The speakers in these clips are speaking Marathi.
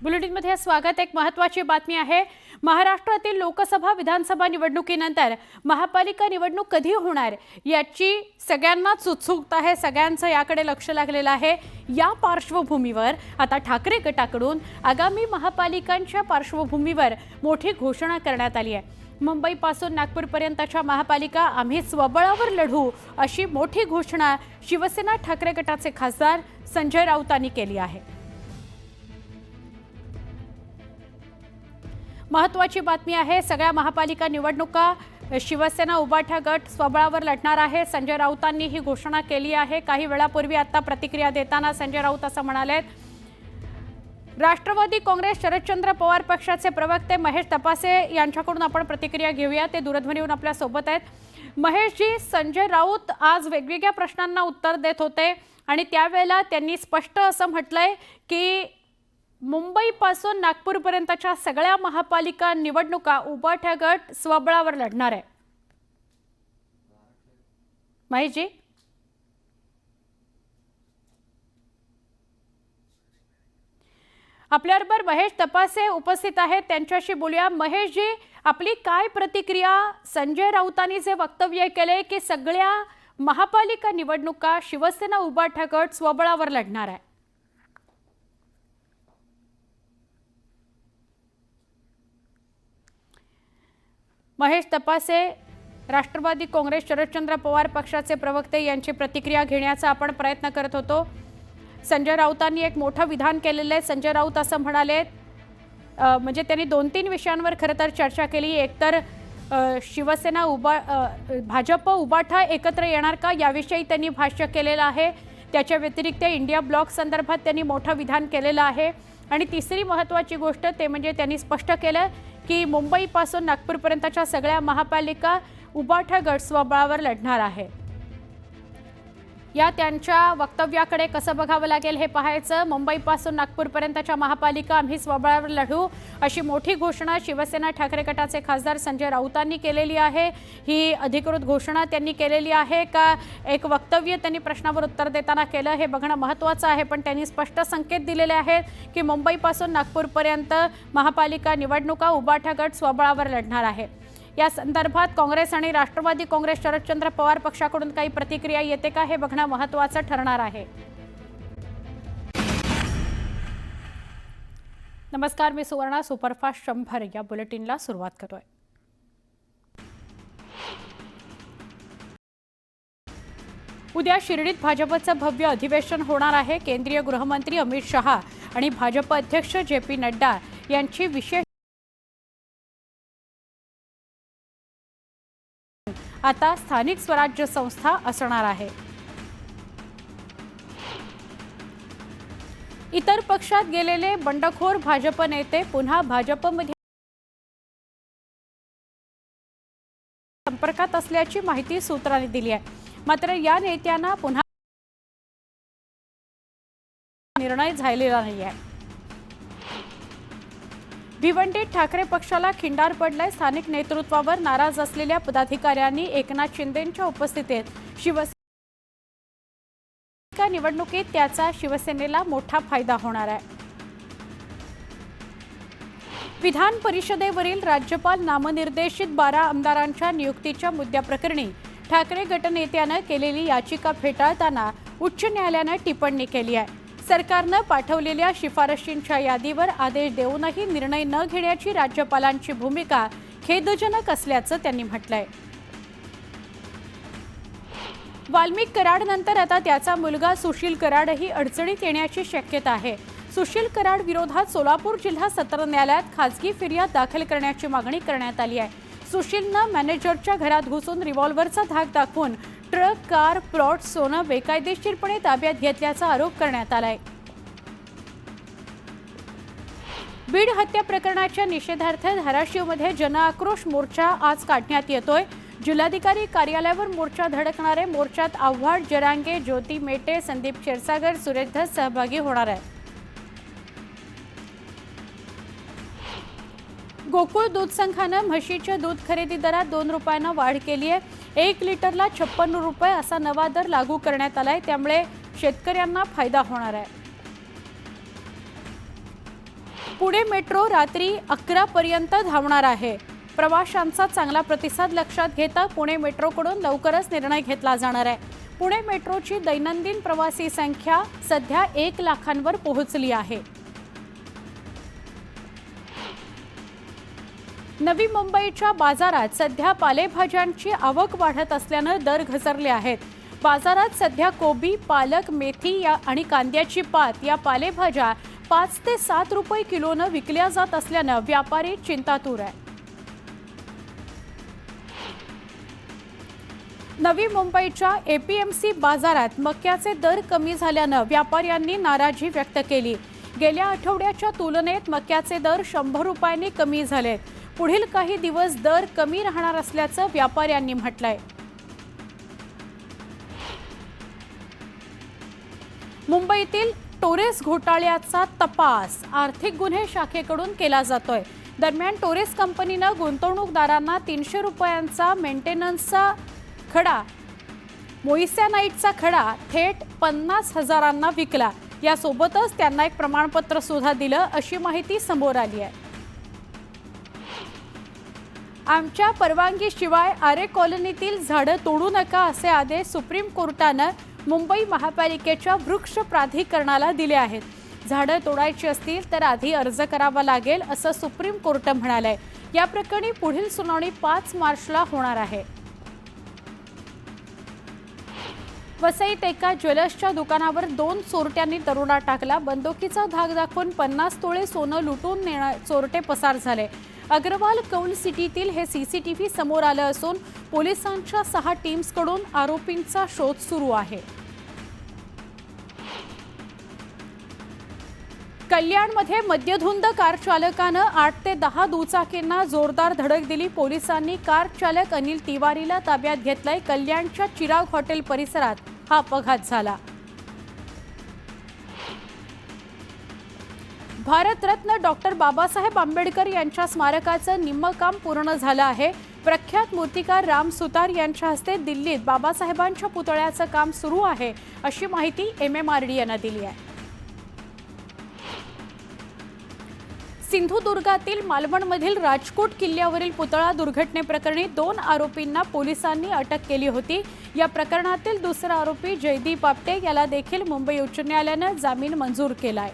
बुलेटिनमध्ये स्वागत। एक महत्त्वाची बातमी आहे। महाराष्ट्रातील लोकसभा विधानसभा निवडणुकीनंतर महापालिका निवडणूक कधी होणार याची सगळ्यांनाच उत्सुकता आहे। सगळ्यांचं याकडे लक्ष लागलेलं आहे। या पार्श्वभूमीवर आता ठाकरे गटाकडून आगामी महापालिकांच्या पार्श्वभूमीवर मोठी घोषणा करण्यात आली आहे। मुंबईपासून नागपूरपर्यंतच्या महापालिका आम्ही स्वबळावर लढू अशी मोठी घोषणा शिवसेना ठाकरे गटाचे खासदार संजय राऊतांनी केली आहे। महत्त्वाची बातमी आहे। सगळ्या महापालिका निवडणुका शिवसेना उबाठा गट स्वबळावर लढणार आहे। संजय राऊतांनी ही घोषणा केली आहे। काही वेळापूर्वी आता प्रतिक्रिया देताना संजय राऊत असं म्हणाले, राष्ट्रवादी काँग्रेस शरदचंद्र पवार पक्षाचे प्रवक्ते महेश तपासे यांच्याकडून आपण प्रतिक्रिया घेऊया। ते दूरध्वनीवरून आपल्या सोबत आहेत। महेश जी, संजय राऊत आज वेगवेगळ्या प्रश्नांना उत्तर देत होते आणि त्यावेळेला त्यांनी स्पष्ट असं म्हटलंय की मुंबईपासून नागपूरपर्यंतच्या सगळ्या महापालिका निवडणुका उबाठा गट स्वबळावर लढणार आहे। महेश जी, आपल्याबरोबर महेश तपासे उपस्थित आहेत, त्यांच्याशी बोलूया। महेश जी, आपली काय प्रतिक्रिया? संजय राऊतांनी जे वक्तव्य केले की सगळ्या महापालिका निवडणुका शिवसेना उबाठा गट स्वबळावर लढणार आहे। महेश तपासे, राष्ट्रवादी काँग्रेस शरदचंद्र पवार पक्षाचे प्रवक्ते यांची प्रतिक्रिया घेण्याचा आपण प्रयत्न करत होतो। संजय राऊतांनी एक मोठं विधान केलेलं आहे। संजय राऊत असं म्हणाले, म्हणजे त्यांनी 2-3 विषयांवर खरं तर चर्चा केली। एकतर शिवसेना भाजप उबाठा एकत्र येणार का याविषयी त्यांनी भाष्य केलेलं आहे। त्याच्या व्यतिरिक्त इंडिया ब्लॉक संदर्भात त्यांनी मोठं विधान केलेलं आहे। आणि तिसरी महत्त्वाची गोष्ट ते म्हणजे त्यांनी स्पष्ट केलं की मुंबईपासून नागपूरपर्यंतच्या सगळ्या महापालिका उबाठा गट स्वबळावर लढणार आहे। या त्यांच्या वक्तव्याकडे कसं बघावं लागेल हे पाहायचं। मुंबईपासून नागपूरपर्यंतच्या महापालिका आम्ही स्वबळावर लढू अशी मोठी घोषणा शिवसेना ठाकरे गटाचे खासदार संजय राऊतांनी केलेली आहे। ही अधिकृत घोषणा त्यांनी केलेली आहे का एक वक्तव्य त्यांनी प्रश्नावर उत्तर देताना केलं हे बघणं महत्त्वाचं आहे। पण त्यांनी स्पष्ट संकेत दिलेले आहेत की मुंबईपासून नागपूरपर्यंत महापालिका निवडणुका उबाठा गट स्वबळावर लढणार आहे। या संदर्भात काँग्रेस आणि राष्ट्रवादी काँग्रेस शरदचंद्र पवार पक्षाकडून काही प्रतिक्रिया येते का हे बघणं महत्त्वाचं ठरणार आहे। नमस्कार, मी सुवर्णा। सुपरफास्ट 100 या बुलेटिनला सुरुवात करतोय। उद्या शिर्डीत भाजपचं भव्य अधिवेशन होणार आहे। केंद्रीय गृहमंत्री अमित शहा आणि भाजप अध्यक्ष JP नड्डा यांची विशेष आता स्थानिक स्वराज्य संस्था असणार आहे। इतर पक्षात गेलेले बंडखोर भाजप नेते पुन्हा भाजपमध्ये संपर्कात असल्याची माहिती सूत्रांनी दिली आहे। मात्र या नेत्यांना पुन्हा निर्णय झालेला नाही आहे। भिवंडीत ठाकरे पक्षाला खिंडार पडलाय। स्थानिक नेतृत्वावर नाराज असलेल्या पदाधिकाऱ्यांनी एकनाथ शिंदेंच्या उपस्थितीत शिवसेना निवडणुकीत त्याचा शिवसेनेला मोठा फायदा होणार आहे। विधान परिषदेवरील राज्यपाल नामनिर्देशित 12 आमदारांच्या नियुक्तीच्या मुद्द्याप्रकरणी ठाकरे गटनेत्यानं केलेली याचिका फेटाळताना उच्च न्यायालयानं टिप्पणी केली आहे। सरकारनं पाठवलेल्या शिफारशींच्या यादीवर आदेश देऊनही निर्णय न घेण्याची राज्यपालांची भूमिका खेदजनक असल्याचं त्यांनी म्हटलंय। वाल्मिक कराडनंतर आता त्याचा मुलगा सुशील कराडही अडचणीत येण्याची शक्यता आहे। सुशील कराड विरोधात सोलापूर जिल्हा सत्र न्यायालयात खासगी फिर्याद दाखल करण्याची मागणी करण्यात आली आहे। सुशीलनं मॅनेजरच्या घरात घुसून रिव्हॉल्व्हरचा धाक दाखवून ट्रक, कार, प्लॉट, सोनं बेकायदेशीरपणे ताब्यात घेतल्याचा आरोप करण्यात आलाय। बीड हत्या प्रकरणाच्या निषेधार्थ धाराशिवमध्ये जनआक्रोश मोर्चा आज काढण्यात येतोय। जिल्हाधिकारी कार्यालयावर मोर्चा धडकणारे मोर्चात आव्हाड, जरांगे, ज्योती मेटे, संदीप क्षीरसागर, सुरेश धस सहभागी होणार आहेत। गोकुळ दूध संघानं म्हशीच्या दूध खरेदी दरात 2 रुपयांना वाढ केली आहे। 1 लिटरला 56 रुपये असा नवा दर लागू करण्यात आलाय। त्यामुळे शेतकऱ्यांना फायदा होणार आहे। पुणे मेट्रो रात्री 11 पर्यंत धावणार आहे. प्रवाशांचा चांगला प्रतिसाद लक्षात घेता पुणे मेट्रोकडून लवकरच निर्णय घेतला जाणार आहे. पुणे मेट्रोची दैनंदिन प्रवासी संख्या सध्या 1 लाखांवर पोहोचली आहे. नवी मुंबईच्या बाजारात सध्या पालेभाज्यांची आवक वाढत असल्याने दर घसरले आहेत. बाजारात सध्या कोबी, पालक, मेथी आणि कांद्याची पात या पालेभाज्या 5 ते 7 रुपये किलोने विकल्या जात असल्याने व्यापारी चिंतातूर आहे. नवी मुंबईच्या एपीएमसी बाजारात मक्याचे दर कमी झाल्याने व्यापाऱ्यांनी नाराजी व्यक्त केली. गेल्या आठवड्याच्या तुलनेत मक्याचे दर 100 रुपयांनी कमी झालेत. पुढील काही दिवस दर कमी राहणार असल्याचं व्यापाऱ्यांनी म्हटलंय. मुंबईतील टोरेस घोटाळ्याचा तपास आर्थिक गुन्हे शाखेकडून केला जातोय. दरम्यान टोरेस कंपनीनं गुंतवणूकदारांना 300 रुपयांचा मेंटेनन्सचा खडा, मोइसॅनाइटचा खडा थेट 50,000 विकला. यासोबतच त्यांना एक प्रमाणपत्र सुद्धा दिलं अशी माहिती समोर आली आहे. आमच्या परवानगीशिवाय आरे कॉलनीतील झाडं तोडू नका असे आदेश सुप्रीम कोर्टानं मुंबई महापालिकेच्या वृक्ष प्राधिकरणाला दिले आहेत. झाडं तोडायची असतील तर आधी अर्ज करावा लागेल असं सुप्रीम कोर्ट म्हणालंय. या प्रकरणी पुढील सुनावणी 5 मार्चला होणार आहे. वसईत एका ज्वेलर्सच्या दुकानावर 2 चोरट्यांनी दरोडा टाकला. बंदुकीचा धाक दाखवून 50 तोळे सोनं लुटून चोरटे पसार झाले. अग्रवाल कौल सिटीतील हे सीसीटीव्ही समोर आलं असून पोलिसांच्या 6 टीम्सकडून आरोपींचा शोध सुरू आहे. कल्याणमध्ये मद्यधुंद कार चालकानं 8 ते 10 दुचाकींना जोरदार धडक दिली. पोलिसांनी कार चालक अनिल तिवारीला ताब्यात घेतलंय. कल्याणच्या चिराग हॉटेल परिसरात हा अपघात झाला. भारतरत्न डॉक्टर बाबासाहेब आंबेडकर यांच्या स्मारकाचं निम्मं काम पूर्ण झालं आहे. प्रख्यात मूर्तिकार राम सुतार यांच्या हस्ते दिल्लीत बाबासाहेबांच्या पुतळ्याचं काम सुरू आहे अशी माहिती MMRD यांनी दिली आहे. सिंधुदुर्गातील मालवणमधील राजकोट किल्ल्यावरील पुतळा दुर्घटनेप्रकरणी 2 आरोपींना पोलिसांनी अटक केली होती. या प्रकरणातील दुसरा आरोपी जयदीप आपटे याला देखील मुंबई उच्च न्यायालयानं जामीन मंजूर केलाय.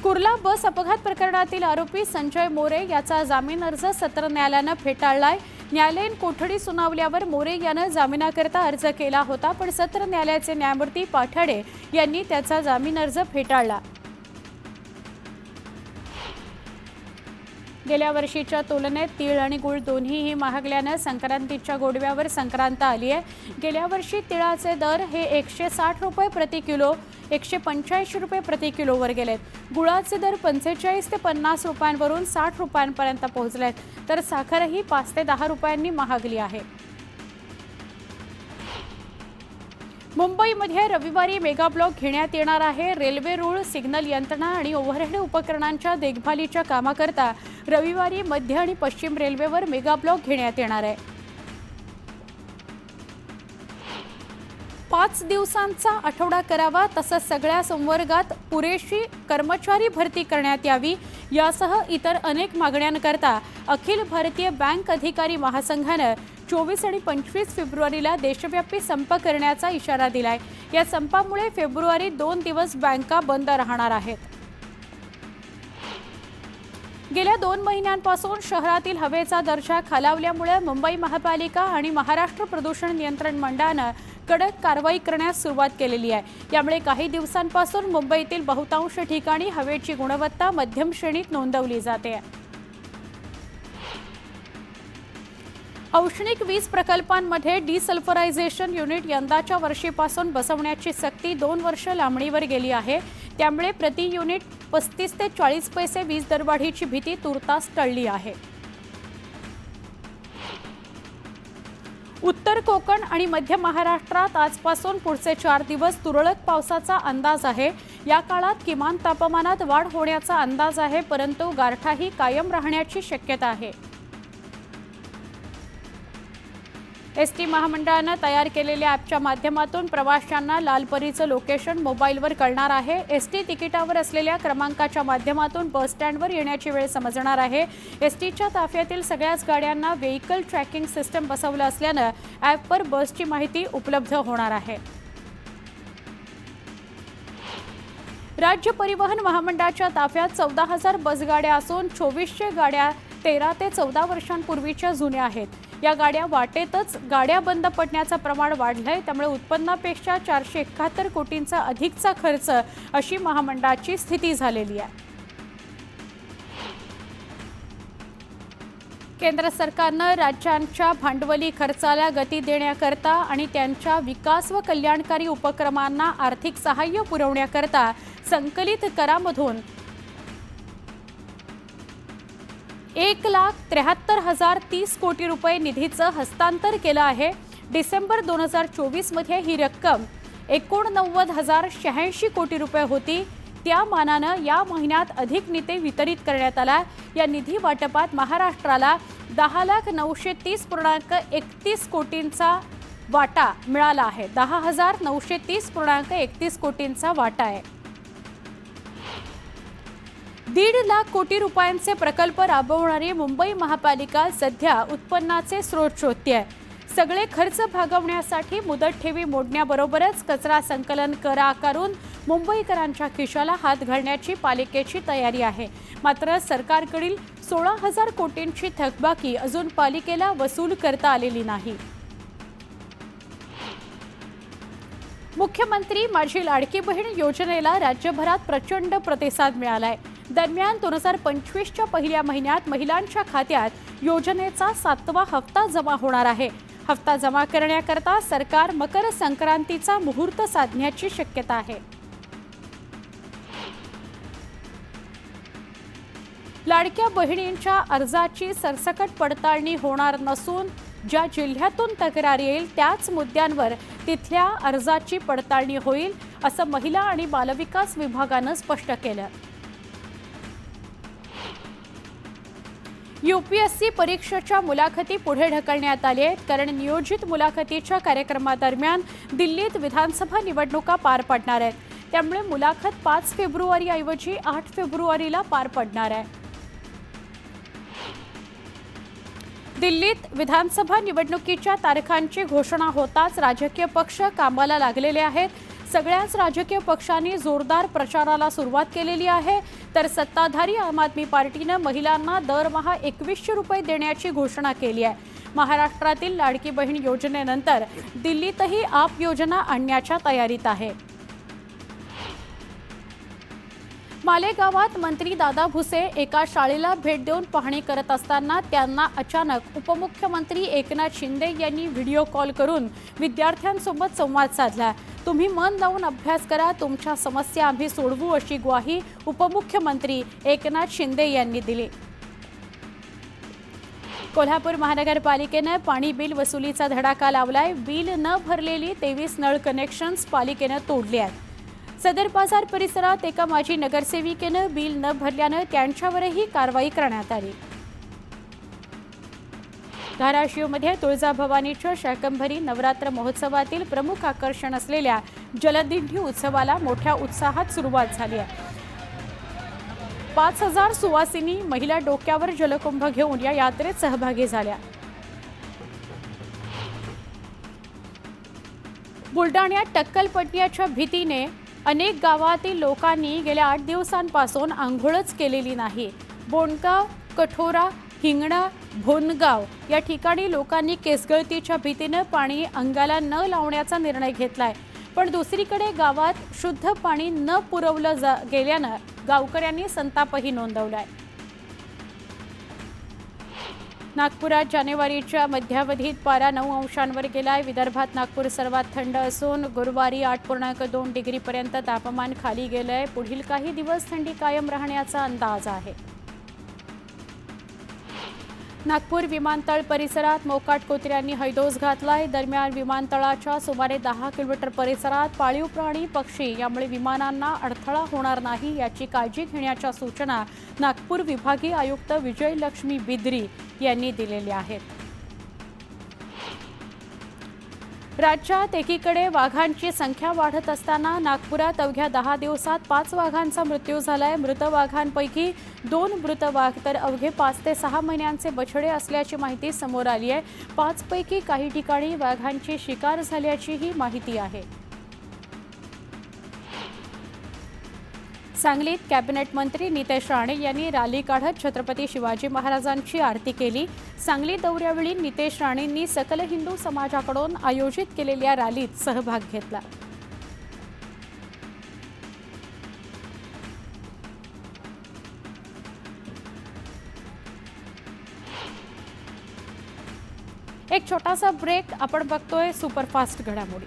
कुर्ला बस अपघात प्रकरणातील आरोपी संजय मोरे याचा जामीन अर्ज सत्र न्यायालयानं फेटाळलाय. न्यायालयीन कोठडी सुनावल्यावर मोरे यानं जामिनाकरता अर्ज केला होता, पण सत्र न्यायालयाचे न्यायमूर्ती पाठाडे यांनी त्याचा जामीन अर्ज फेटाळला. गेल्या वर्षीच्या तुलनेत तीळ आणि गूळ दोन्हीही महागल्यानं संक्रांतीच्या गोडव्यावर संक्रांत आली आहे. गेल्या वर्षी तिळाचे दर हे 160 रुपये प्रति किलो 185 रुपये प्रति किलोवर गेलेत. गुळाचे दर 45 ते 50 रुपयांवरून 60 रुपयांपर्यंत पोहोचलेत. तर साखरही 5 ते 10 रुपयांनी महागली आहे. मुंबईमध्ये रविवारी मेगा ब्लॉक घेण्यात येणार आहे. रेल्वे रूळ, सिग्नल यंत्रणा आणि ओव्हरहेड उपकरणांच्या देखभालीच्या कामाकरता रविवारी मध्य आणि पश्चिम रेल्वेवर मेगा ब्लॉक घेण्यात येणार आहे. 5 दिवसांचा आठवडा करावा, तसंच सगळ्या संवर्गात पुरेशी कर्मचारी भरती करण्यात यावी यासह इतर अनेक मागण्यांकरता अखिल भारतीय बँक अधिकारी महासंघानं 24 आणि 25 फेब्रुवारीला देशव्यापी संप करण्याचा इशारा दिलाय. या संपामुळे फेब्रुवारी 2 दिवस बँका बंद राहणार आहेत. गेल्या 2 महिन्यांपासून शहरातील हवेचा दर्जा खालावल्यामुळे मुंबई महापालिका आणि महाराष्ट्र प्रदूषण नियंत्रण मंडळानं कडक कारवाई करण्यास सुरुवात केलेली आहे. यामुळे काही दिवसांपासून मुंबईतील बहुतांश ठिकाणी हवेची गुणवत्ता मध्यम श्रेणीत नोंदवली जाते. औष्णिक वीज प्रकल्पांमध्ये डिसल्फरायझेशन युनिट यंदाच्या वर्षीपासून बसवण्याची सक्ती 2 वर्ष लांबणीवर गेली आहे. त्यामुळे प्रति युनिट 35 ते 40 पैसे वीज दरवाढीची भीती तुर्तास टळली आहे. उत्तर कोकण आणि मध्य महाराष्ट्रात आजपासून पुढचे 4 दिवस तुरळक पावसाचा अंदाज आहे. या काळात किमान तापमानात वाढ होण्याचा अंदाज आहे, परंतु गारठाही कायम राहण्याची शक्यता आहे. एसटी महामंडळानं तयार केलेल्या ॲपच्या माध्यमातून प्रवाशांना लालपरीचं लोकेशन मोबाईलवर कळणार आहे। एसटी तिकिटावर असलेल्या क्रमांकाच्या माध्यमातून बस स्टँडवर येण्याची वेळ समजणार आहे। एसटीच्या ताफ्यातील सगळ्याच गाड्यांना व्हेइकल ट्रॅकिंग सिस्टम बसवलं असल्यानं ॲपवर बसची माहिती उपलब्ध होणार आहे। राज्य परिवहन महामंडळाच्या ताफ्यात 14,000 बसगाड्या असून 2400 गाड्या 13 ते 14 वर्षांपूर्वीच्या जुन्या आहेत। या गाड्या वाटेतच गाड्या बंद पडण्याचं प्रमाण वाढलंय, त्यामुळे उत्पन्नापेक्षा 471 कोटींचा अधिकचा खर्च अशी महामंडळाची स्थिती झालेली आहे। केंद्र सरकारनं राज्यांच्या भांडवली खर्चाला गती देण्याकरता आणि त्यांच्या विकास व कल्याणकारी उपक्रमांना आर्थिक सहाय्य पुरवण्याकरता संकलित करामधून 1,73,030 कोटी रुपये निधीचं हस्तांतर केलं आहे। डिसेंबर 2024 मध्ये ही रक्कम 89,086 कोटी रुपये होती। त्या मानानं या महिन्यात अधिक निधी वितरित करण्यात आला। या निधी वाटपात महाराष्ट्राला 10,930.31 कोटींचा वाटा मिळाला आहे। 10,930.31 कोटींचा वाटा आहे। 1.5 लाख कोटी रुपयांचे प्रकल्प राबवणारी मुंबई महापालिका सध्या उत्पन्नाचे स्रोत शोधते। सगळे खर्च भागवण्यासाठी मुदत ठेवी मोडण्याबरोबरच कचरा संकलन कर आकारून मुंबईकरांच्या खिशाला हात घालण्याची पालिकेची तयारी आहे। मात्र सरकारकडील 16,000 कोटींची थकबाकी अजून पालिकेला वसूल करता आलेली नाही। मुख्यमंत्री माझी लाडकी बहीण योजनेला राज्यभरात प्रचंड प्रतिसाद मिळालाय। दरम्यान 2025च्या पहिल्या महिन्यात महिलांच्या खात्यात योजनेचा 7वा हप्ता जमा होणार आहे। हप्ता जमा करण्याकरता सरकार मकर संक्रांतीचा मुहूर्त साधण्याची शक्यता आहे। लाडक्या बहिणींच्या अर्जाची सरसकट पडताळणी होणार नसून ज्या जिल्ह्यातून तक्रार येईल त्याच मुद्द्यांवर तिथल्या अर्जाची पडताळणी होईल, असं महिला आणि बालविकास विभागानं स्पष्ट केलं। यूपीएससी परीक्षेच्या मुलाखती पुढे ढकलण्यात आल्या आहेत, कारण नियोजित मुलाखतीच्या कार्यक्रमादरम्यान दिल्लीत विधानसभा निवडणुका पार पडणार आहेत। त्यामुळे मुलाखत 5 फेब्रुवारी ऐवजी 8 फेब्रुवारीला पार पडणार आहे। दिल्लीत विधानसभा निवडणुकीच्या तारखांची घोषणा होताच राजकीय पक्ष कामाला लागलेले आहेत। सगळ्याच राजकीय पक्षांनी जोरदार प्रचाराला सुरुवात केलेली आहे, तर सत्ताधारी आम आदमी पार्टीनं महिलांना दरमहा 2100 रुपये देण्याची घोषणा केली आहे। महाराष्ट्रातील लाडकी बहीण योजनेनंतर दिल्लीतही आप योजना आणण्याच्या तयारीत आहे। मालेगावात मंत्री दादा भुसे एका शाळेला भेट देऊन पाहणी करत असताना त्यांना अचानक उपमुख्यमंत्री एकनाथ शिंदे यांनी व्हिडिओ कॉल करून विद्यार्थ्यांसोबत संवाद साधला। तुम्ही मन लावून अभ्यास करा, तुमच्या समस्या आम्ही सोडवू, अशी ग्वाही उपमुख्यमंत्री एकनाथ शिंदे यांनी दिली। कोल्हापूर महानगरपालिकेने पाणी बिल वसुलीचा धडाका लावलाय। बिल न भरलेली 23 नळ कनेक्शन्स पालिकेने तोडली आहेत। सदर बाजार परिसरात एका माजी नगरसेविकेनं बिल न भरल्यानं त्यांच्यावरही कारवाई करण्यात आली। धाराशिवमध्ये तुळजाभवानीच्या शाकंभरी नवरात्र महोत्सवातील प्रमुख आकर्षण असलेल्या जलदिंडी उत्सवाला मोठ्या उत्साहात सुरुवात झाली आहे। 5,000 सुवासिनी महिला डोक्यावर जलकुंभ घेऊन या यात्रेत सहभागी झाल्या। बुलडाण्यात टक्कल पडण्याच्या भीतीने अनेक गावातील लोकांनी गेल्या 8 दिवसांपासून आंघोळच केलेली नाही। बोंडगाव, कठोरा, हिंगणा, भोनगाव या ठिकाणी लोकांनी केसगळतीच्या भीतीने पाणी अंगाला न लावण्याचा निर्णय घेतलाय। पण दुसरीकडे गावात शुद्ध पाणी न पुरवलं गेल्यानं गावकऱ्यांनी संतापही नोंदवलाय। नागपुरात जानेवारीच्या मध्यावधीत पारा 9 अंशांवर गेलाय। विदर्भात नागपूर सर्वात थंड असून गुरुवारी 8.2 डिग्रीपर्यंत तापमान खाली गेलंय। पुढील काही दिवस थंडी कायम राहण्याचा अंदाज आहे। नागपूर विमानतळ परिसरात मोकाट कुत्र्यांनी हैदोस घातलाय। दरम्यान विमानतळाच्या सुमारे 10 किलोमीटर परिसरात पाळीव प्राणी, पक्षी यामुळे विमानांना अडथळा होणार नाही याची काळजी घेण्याच्या सूचना नागपूर विभागीय आयुक्त विजयलक्ष्मी बिद्री यांनी दिलेल्या आहेत। राज्यात एकीकडे वाघांची संख्या वाढत असताना नागपुरात अवघ्या 10 दिवसात 5 वाघांचा मृत्यू झालाय. मृत वाघांपैकी 2 मृत वाघ तर अवघे 5 ते 6 महिन्यांचे बछडे असल्याची माहिती समोर आली आहे. 5 पैकी काही ठिकाणी वाघांची शिकार झाल्याचीही माहिती आहे. सांगलीत कॅबिनेट मंत्री नितेश राणे यांनी रॅली काढत छत्रपती शिवाजी महाराजांची आरती केली. सांगली दौऱ्यावेळी नितेश राणेंनी सकल हिंदू समाजाकडून आयोजित केलेल्या रॅलीत सहभाग घेतला. एक छोटासा ब्रेक. आपण बघतोय सुपरफास्ट घडामोडी.